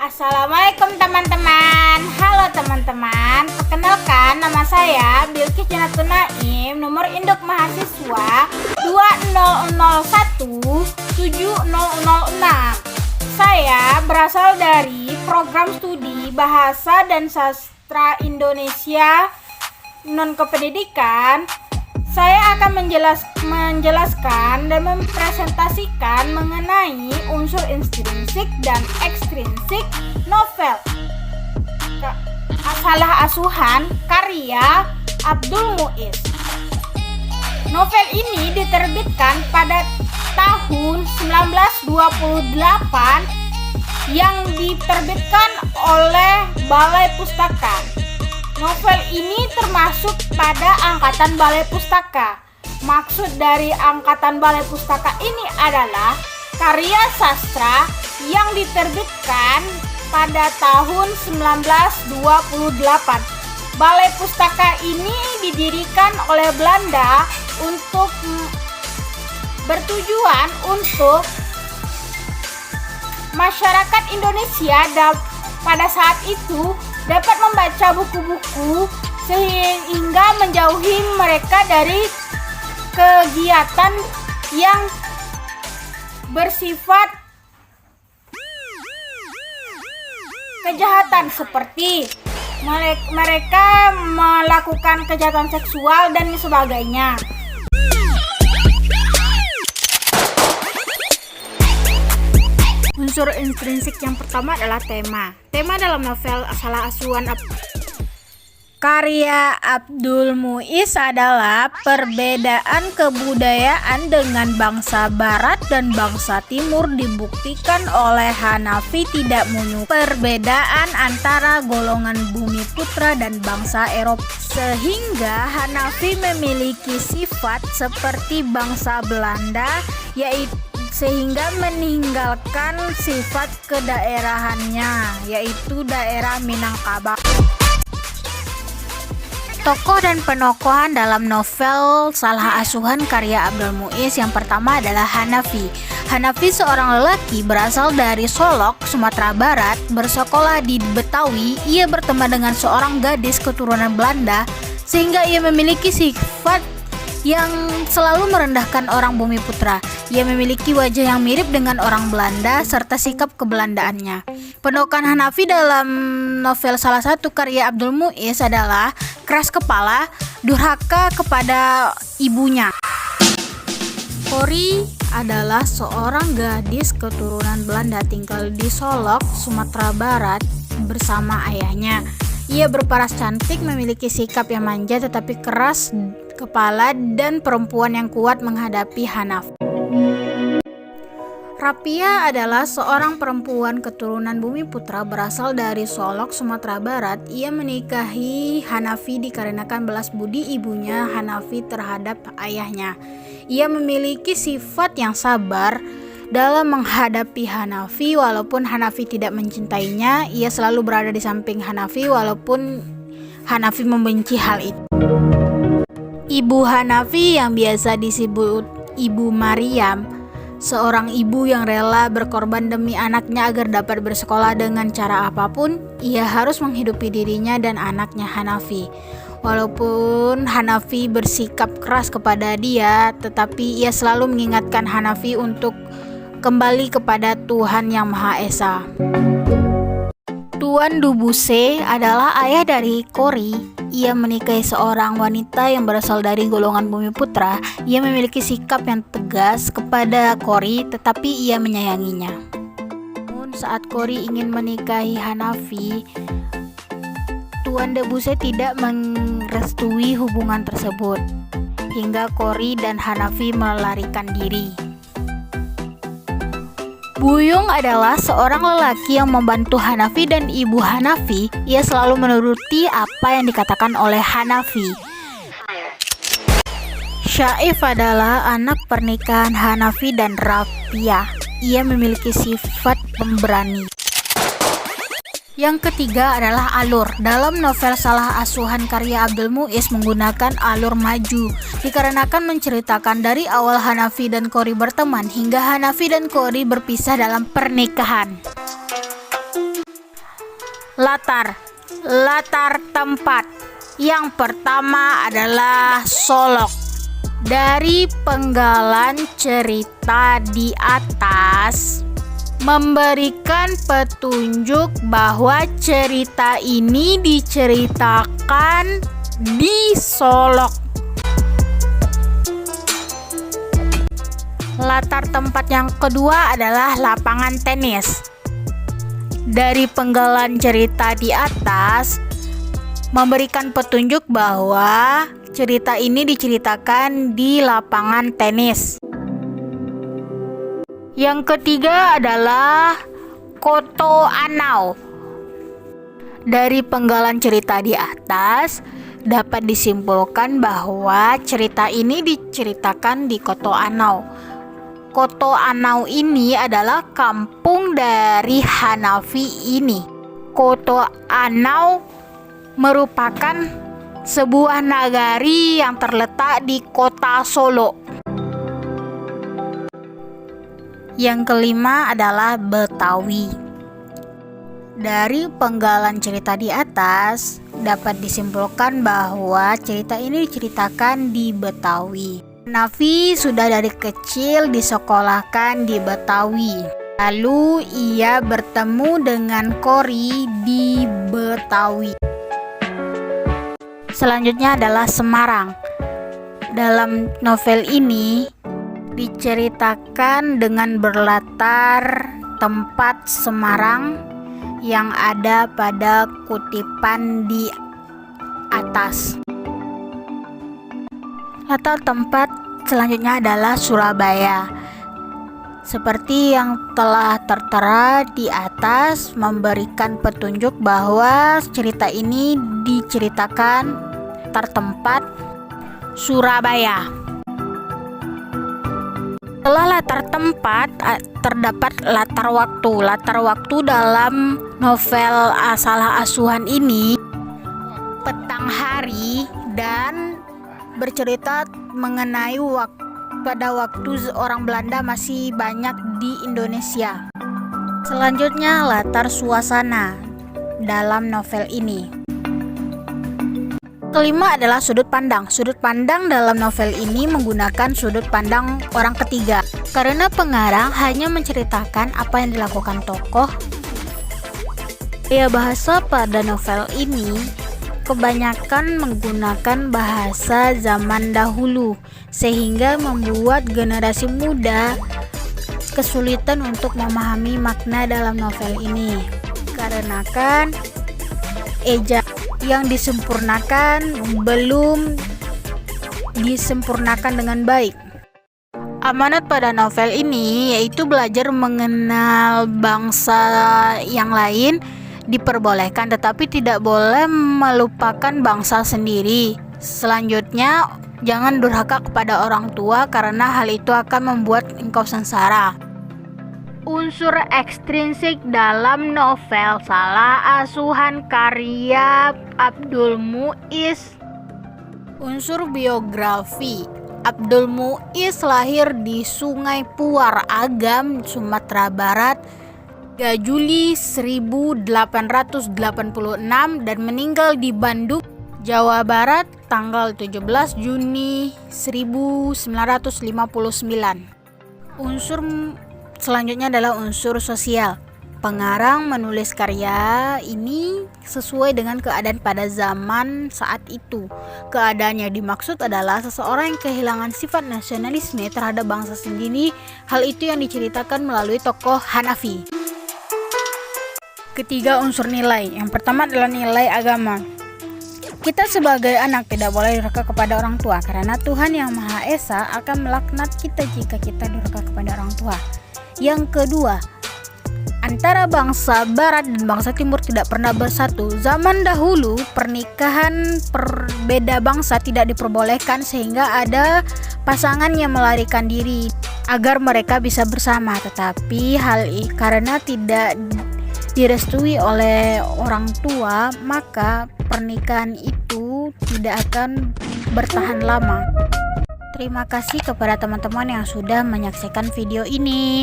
Assalamualaikum teman-teman. Halo teman-teman, perkenalkan nama saya Bilqis Janatun Naim, nomor induk mahasiswa 20017006. Saya berasal dari program studi Bahasa dan Sastra Indonesia non-kependidikan. Saya akan menjelaskan dan mempresentasikan mengenai unsur intrinsik dan ekstrinsik novel Salah Asuhan karya Abdul Muiz. Novel ini diterbitkan pada tahun 1928 yang diterbitkan oleh Balai Pustaka. Novel ini termasuk pada angkatan Balai Pustaka. Maksud dari angkatan Balai Pustaka ini adalah karya sastra yang diterbitkan pada tahun 1928. Balai Pustaka ini didirikan oleh Belanda untuk bertujuan untuk masyarakat Indonesia pada saat itu dapat membaca buku-buku sehingga menjauhi mereka dari kegiatan yang bersifat kejahatan seperti mereka melakukan kejahatan seksual dan sebagainya. Unsur intrinsik yang pertama adalah tema. Tema dalam novel Salah Asuhan karya Abdul Muiz adalah perbedaan kebudayaan dengan bangsa Barat dan bangsa Timur dibuktikan oleh Hanafi tidak menyukai perbedaan antara golongan bumi putra dan bangsa Eropa, sehingga Hanafi memiliki sifat seperti bangsa Belanda, yaitu sehingga meninggalkan sifat kedaerahannya, yaitu daerah Minangkabau. Tokoh dan penokohan dalam novel Salah Asuhan karya Abdul Muiz yang pertama adalah Hanafi. Hanafi seorang lelaki berasal dari Solok, Sumatera Barat, bersekolah di Betawi. Ia berteman dengan seorang gadis keturunan Belanda sehingga ia memiliki sifat yang selalu merendahkan orang bumi putra. Ia memiliki wajah yang mirip dengan orang Belanda serta sikap kebelandaannya. Penokohan Hanafi dalam novel salah satu karya Abdul Muiz adalah keras kepala, durhaka kepada ibunya. Kori adalah seorang gadis keturunan Belanda tinggal di Solok, Sumatera Barat bersama ayahnya. Ia berparas cantik, memiliki sikap yang manja tetapi keras kepala dan perempuan yang kuat menghadapi Hanafi. Rapia adalah seorang perempuan keturunan bumi putra berasal dari Solok, Sumatera Barat. Ia menikahi Hanafi dikarenakan belas budi ibunya Hanafi terhadap ayahnya. Ia memiliki sifat yang sabar dalam menghadapi Hanafi. Walaupun Hanafi tidak mencintainya, ia selalu berada di samping Hanafi walaupun Hanafi membenci hal itu. Ibu Hanafi yang biasa disebut Ibu Maryam, seorang ibu yang rela berkorban demi anaknya agar dapat bersekolah dengan cara apapun. Ia harus menghidupi dirinya dan anaknya Hanafi. Walaupun Hanafi bersikap keras kepada dia, tetapi ia selalu mengingatkan Hanafi untuk kembali kepada Tuhan Yang Maha Esa. Tuan Dubuse adalah ayah dari Kori. Ia menikahi seorang wanita yang berasal dari golongan bumi putra. Ia memiliki sikap yang tegas kepada Kori, tetapi ia menyayanginya. Namun saat Kori ingin menikahi Hanafi, Tuan Dubuse tidak merestui hubungan tersebut, hingga Kori dan Hanafi melarikan diri. Buyung adalah seorang lelaki yang membantu Hanafi dan ibu Hanafi. Ia selalu menuruti apa yang dikatakan oleh Hanafi. Syaif adalah anak pernikahan Hanafi dan Rapia. Ia memiliki sifat pemberani. Yang ketiga adalah alur. Dalam novel Salah Asuhan karya Abdul Muiz menggunakan alur maju, dikarenakan menceritakan dari awal Hanafi dan Kori berteman hingga Hanafi dan Kori berpisah dalam pernikahan. Latar tempat. Yang pertama adalah Solok. Dari penggalan cerita di atas memberikan petunjuk bahwa cerita ini diceritakan di Solok. Latar tempat yang kedua adalah lapangan tenis. Dari penggalan cerita di atas memberikan petunjuk bahwa cerita ini diceritakan di lapangan tenis. Yang ketiga adalah Koto Anau. Dari penggalan cerita di atas dapat disimpulkan bahwa cerita ini diceritakan di Koto Anau. Koto Anau ini adalah kampung dari Hanafi ini. Koto Anau merupakan sebuah nagari yang terletak di kota Solo. Yang kelima adalah Betawi. Dari penggalan cerita di atas dapat disimpulkan bahwa cerita ini diceritakan di Betawi. Hanafi sudah dari kecil disekolahkan di Betawi. Lalu ia bertemu dengan Kori di Betawi. Selanjutnya adalah Semarang. Dalam novel ini diceritakan dengan berlatar tempat Semarang yang ada pada kutipan di atas. Latar tempat selanjutnya adalah Surabaya. Seperti yang telah tertera di atas memberikan petunjuk bahwa cerita ini diceritakan tertempat Surabaya. Setelah latar tempat terdapat latar waktu. Latar waktu dalam novel Salah Asuhan ini petang hari dan bercerita mengenai pada waktu orang Belanda masih banyak di Indonesia. Selanjutnya latar suasana dalam novel ini. Kelima adalah sudut pandang. Sudut pandang dalam novel ini menggunakan sudut pandang orang ketiga. Karena pengarang hanya menceritakan apa yang dilakukan tokoh. Gaya bahasa pada novel ini kebanyakan menggunakan bahasa zaman dahulu, sehingga membuat generasi muda kesulitan untuk memahami makna dalam novel ini. Karena kan ejaan yang disempurnakan belum disempurnakan dengan baik. Amanat pada novel ini yaitu belajar mengenal bangsa yang lain diperbolehkan, tetapi tidak boleh melupakan bangsa sendiri. Selanjutnya, jangan durhaka kepada orang tua karena hal itu akan membuat engkau sengsara. Unsur ekstrinsik dalam novel Salah Asuhan karya Abdul Muiz. Unsur biografi. Abdul Muiz lahir di Sungai Puar, Agam, Sumatera Barat 3 Juli 1886 dan meninggal di Bandung, Jawa Barat tanggal 17 Juni 1959. Unsur selanjutnya adalah unsur sosial. Pengarang menulis karya ini sesuai dengan keadaan pada zaman saat itu. Keadaan yang dimaksud adalah seseorang yang kehilangan sifat nasionalisme terhadap bangsa sendiri. Hal itu yang diceritakan melalui tokoh Hanafi. Ketiga, unsur nilai. Yang pertama adalah nilai agama. Kita sebagai anak tidak boleh durhaka kepada orang tua, karena Tuhan yang Maha Esa akan melaknat kita jika kita durhaka kepada orang tua. Yang kedua, antara bangsa Barat dan bangsa Timur tidak pernah bersatu. Zaman dahulu pernikahan berbeda bangsa tidak diperbolehkan, sehingga ada pasangan yang melarikan diri agar mereka bisa bersama. Tetapi karena tidak direstui oleh orang tua, maka pernikahan itu tidak akan bertahan lama. Terima kasih kepada teman-teman yang sudah menyaksikan video ini.